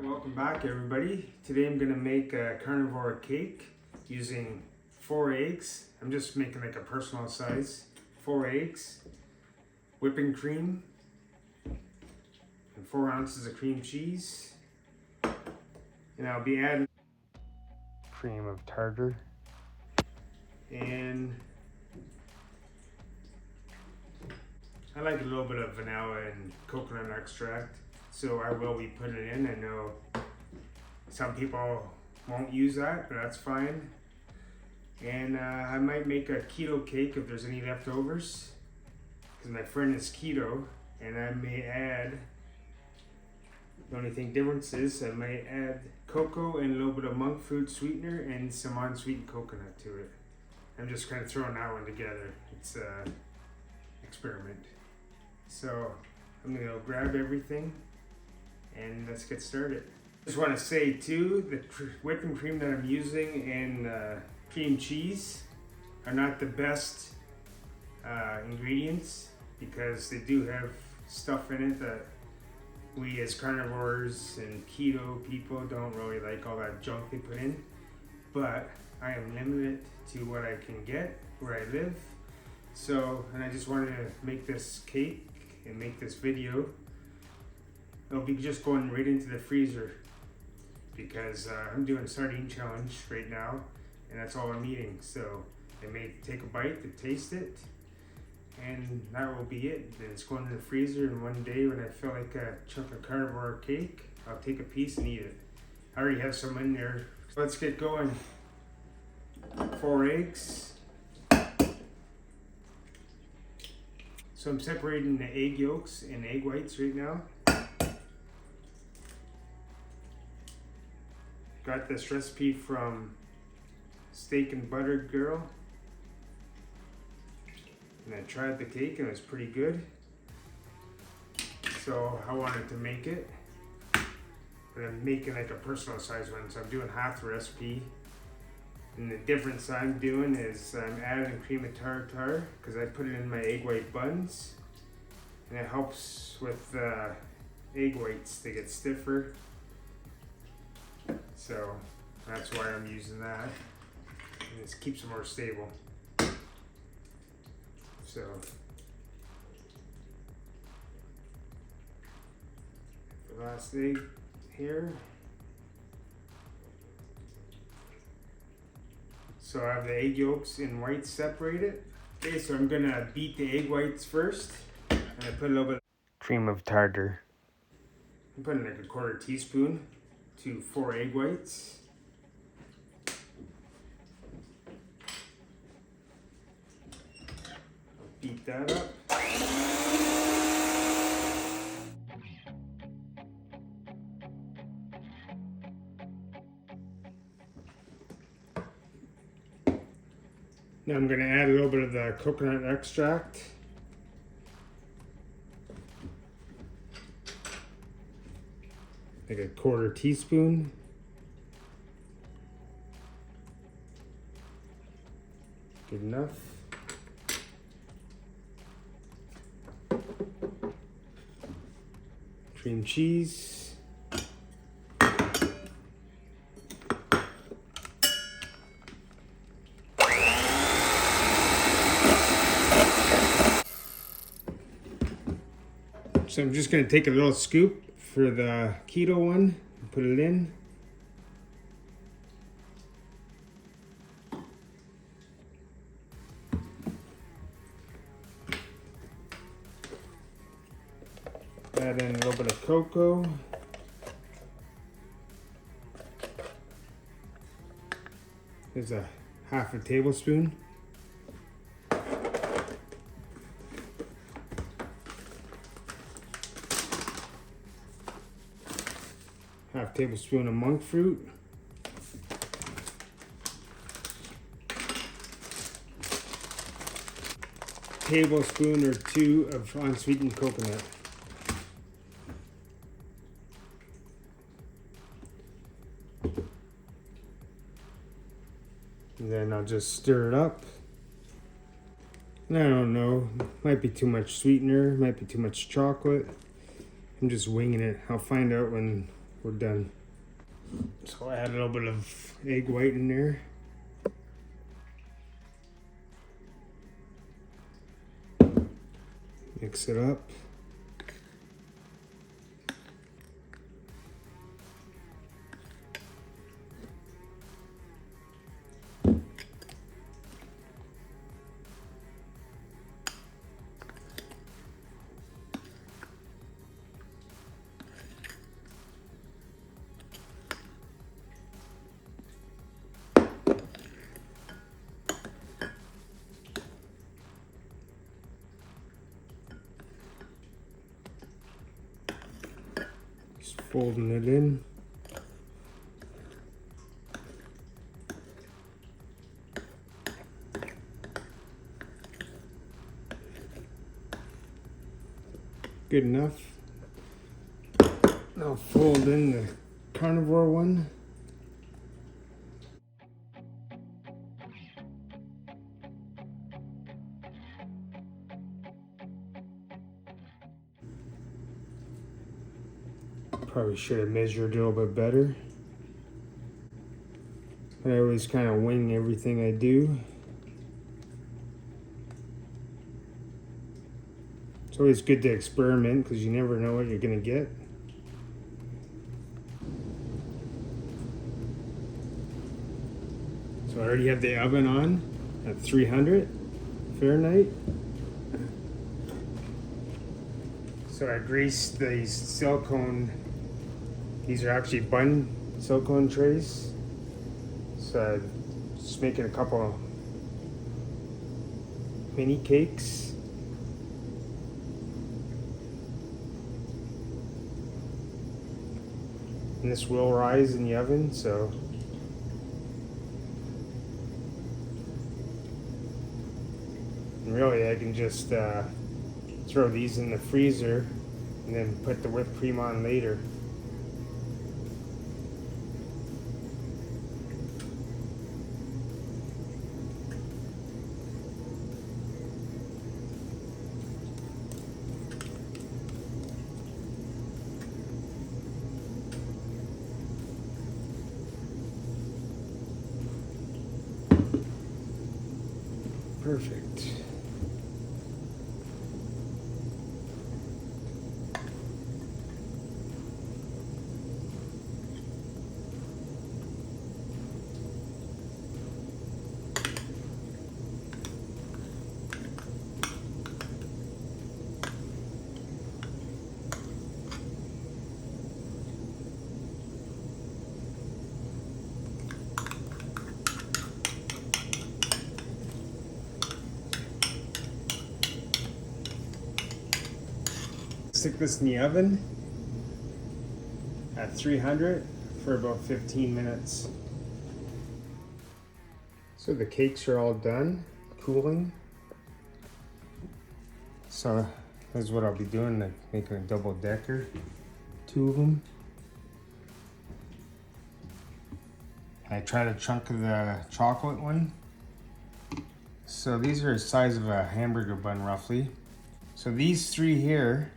Welcome back everybody. Today I'm gonna make a carnivore cake using 4 eggs. I'm just making like a personal size. 4 eggs, whipping cream, and 4 ounces of cream cheese. And I'll be adding cream of tartar and I like a little bit of vanilla and coconut extract, so I will be putting it in. I know some people won't use that, but that's fine. And I might make a keto cake if there's any leftovers, because my friend is keto, and I may add, the only thing difference is I might add cocoa and a little bit of monk fruit sweetener and some unsweetened coconut to it. I'm just kind of throwing that one together. It's an experiment. So I'm gonna grab everything and let's get started. Just want to say too, the whipping cream that I'm using and cream cheese are not the best ingredients, because they do have stuff in it that we as carnivores and keto people don't really like, all that junk they put in. But I am limited to what I can get where I live. So, and I just wanted to make this cake and make this video. It'll be just going right into the freezer, because I'm doing a sardine challenge right now, and that's all I'm eating. So I may take a bite to taste it, and that will be it. Then it's going in the freezer, and one day when I feel like a chunk of carnivore cake, I'll take a piece and eat it. I already have some in there. So let's get going. 4 eggs. So I'm separating the egg yolks and egg whites right now. Got this recipe from Steak and Butter Girl, and I tried the cake and it was pretty good. So I wanted to make it, but I'm making like a personal size one. So I'm doing half the recipe. And the difference I'm doing is I'm adding cream of tartar, because I put it in my egg white buns, and it helps with egg whites to get stiffer. So that's why I'm using that, and this keeps them more stable. So the last egg here. So I have the egg yolks and whites separated. Okay, so I'm gonna beat the egg whites first, and I put a little bit of cream of tartar. I'm putting like a 1/4 teaspoon to 4 egg whites. I'll beat that up. Now I'm going to add a little bit of the coconut extract. Like a 1/4 teaspoon. Good enough. Cream cheese. So I'm just going to take a little scoop for the keto one and put it in. Add in a little bit of cocoa. There's a 1/2 tablespoon. Half tablespoon of monk fruit. Tablespoon or 2 of unsweetened coconut. And then I'll just stir it up. And I don't know, might be too much sweetener, might be too much chocolate. I'm just winging it. I'll find out when we're done. So I add a little bit of egg white in there. Mix it up. Just folding it in. Good enough. Now fold in the carnivore one. Probably should have measured a little bit better. But I always kind of wing everything I do. It's always good to experiment because you never know what you're going to get. So I already have the oven on at 300 Fahrenheit. So I greased these silicone, these are actually bun silicone trays. So I'm just making a couple mini cakes. And this will rise in the oven, so and really I can just throw these in the freezer and then put the whipped cream on later. Perfect. Stick this in the oven at 300 for about 15 minutes. So the cakes are all done, cooling. So that's what I'll be doing, like making a double decker, 2 of them. I tried a chunk of the chocolate one. So these are the size of a hamburger bun roughly. So these 3 here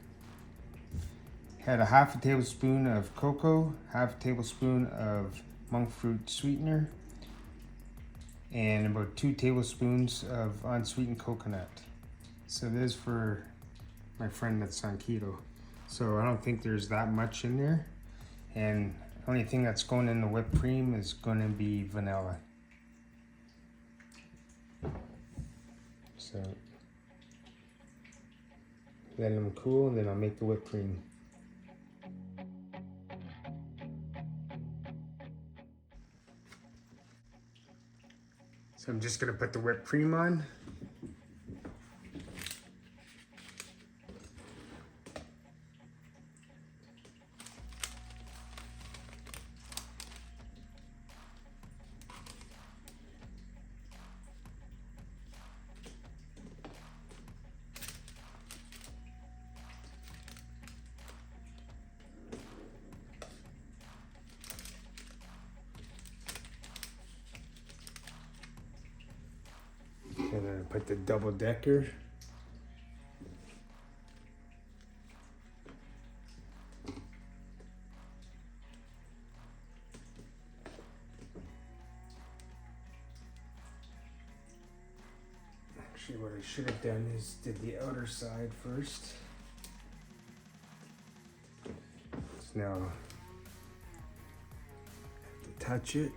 had a half a tablespoon of cocoa, half a tablespoon of monk fruit sweetener, and about 2 tablespoons of unsweetened coconut. So this is for my friend that's on keto. So I don't think there's that much in there. And the only thing that's going in the whipped cream is going to be vanilla. So let them cool and then I'll make the whipped cream. So I'm just going to put the whipped cream on. And then I put the double decker. Actually, what I should have done is did the outer side first. So now I have to touch it.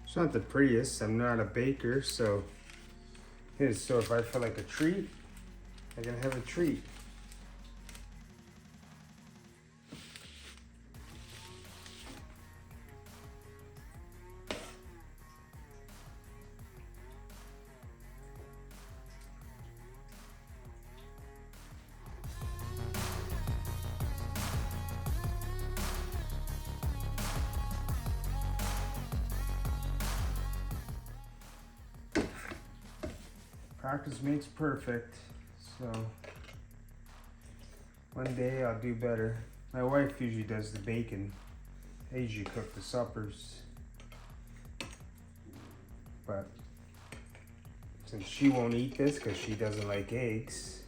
It's not the prettiest. I'm not a baker, so if I feel like a treat, I can have a treat. Practice makes perfect, so one day I'll do better. My wife usually does the bacon. I usually cook the suppers, but since she won't eat this because she doesn't like eggs,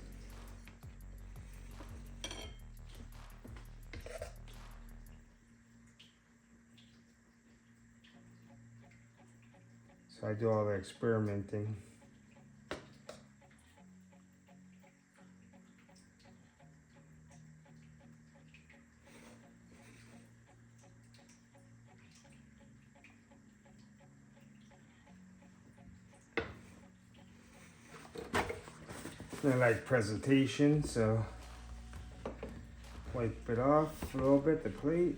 so I do all the experimenting. I like presentation, so wipe it off a little bit, the plate.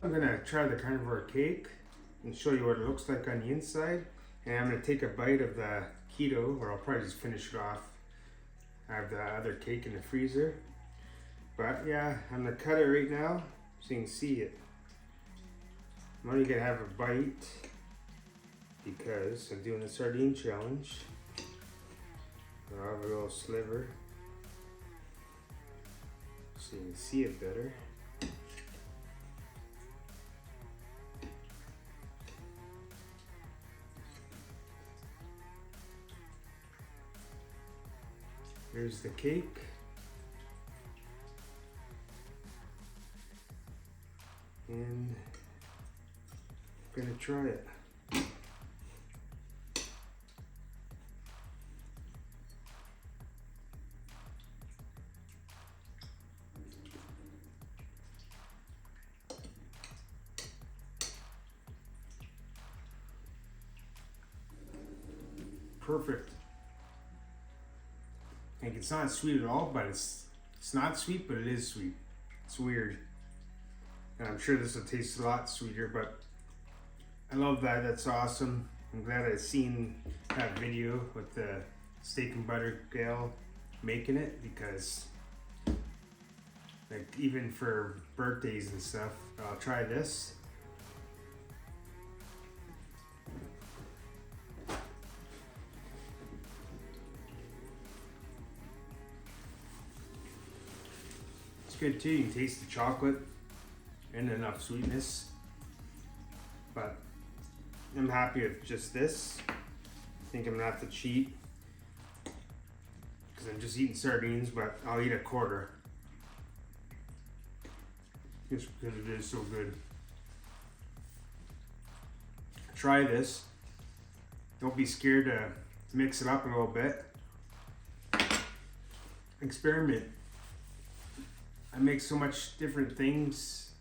I'm gonna try the carnivore cake and show you what it looks like on the inside. And I'm gonna take a bite of the keto, or I'll probably just finish it off. I have the other cake in the freezer. But yeah, I'm gonna cut it right now so you can see it. I'm only gonna have a bite because I'm doing the sardine challenge. I'll have a little sliver so you can see it better. Here's the cake. And I'm gonna try it. Perfect. Like, it's not sweet at all, but it's not sweet, but it is sweet. It's weird. And I'm sure this will taste a lot sweeter, but I love that. That's awesome. I'm glad I've seen that video with the steak and butter gal making it, because like even for birthdays and stuff, I'll try this. It's good too. You can taste the chocolate and enough sweetness. But I'm happy with just this. I think I'm gonna have to cheat because I'm just eating sardines, but I'll eat a quarter just because it is so good. Try this. Don't be scared to mix it up a little bit. Experiment. I make so much different things,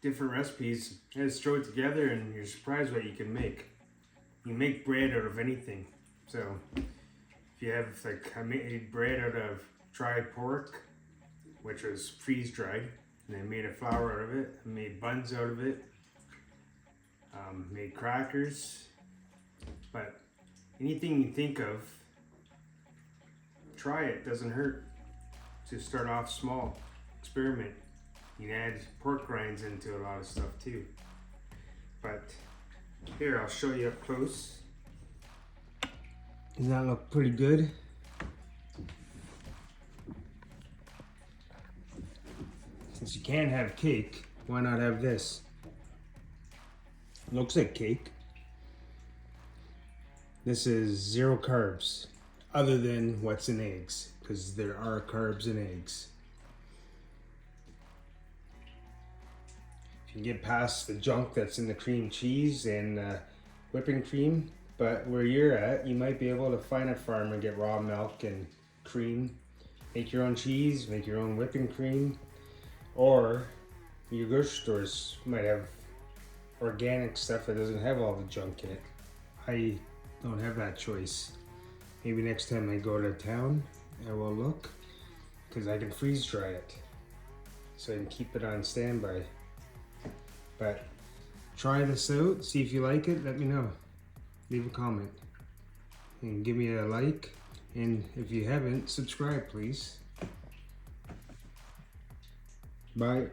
different recipes. You just throw it together and you're surprised what you can make. You make bread out of anything. So if you have, like, I made bread out of dried pork, which was freeze dried, and I made a flour out of it. I made buns out of it. Made crackers. But anything you think of, try it. Doesn't hurt. Just start off small. Experiment. You can add pork rinds into a lot of stuff too. But here, I'll show you up close. Does that look pretty good? Since you can't have cake, why not have this? Looks like cake. This is 0 carbs, other than what's in eggs, because there are carbs in eggs. If you get past the junk that's in the cream cheese and whipping cream, but where you're at, you might be able to find a farm and get raw milk and cream. Make your own cheese, make your own whipping cream, or your grocery stores might have organic stuff that doesn't have all the junk in it. I don't have that choice. Maybe next time I go to town, I will look, because I can freeze dry it, so I can keep it on standby. But try this out, see if you like it, let me know. Leave a comment and give me a like, and if you haven't, subscribe please. Bye.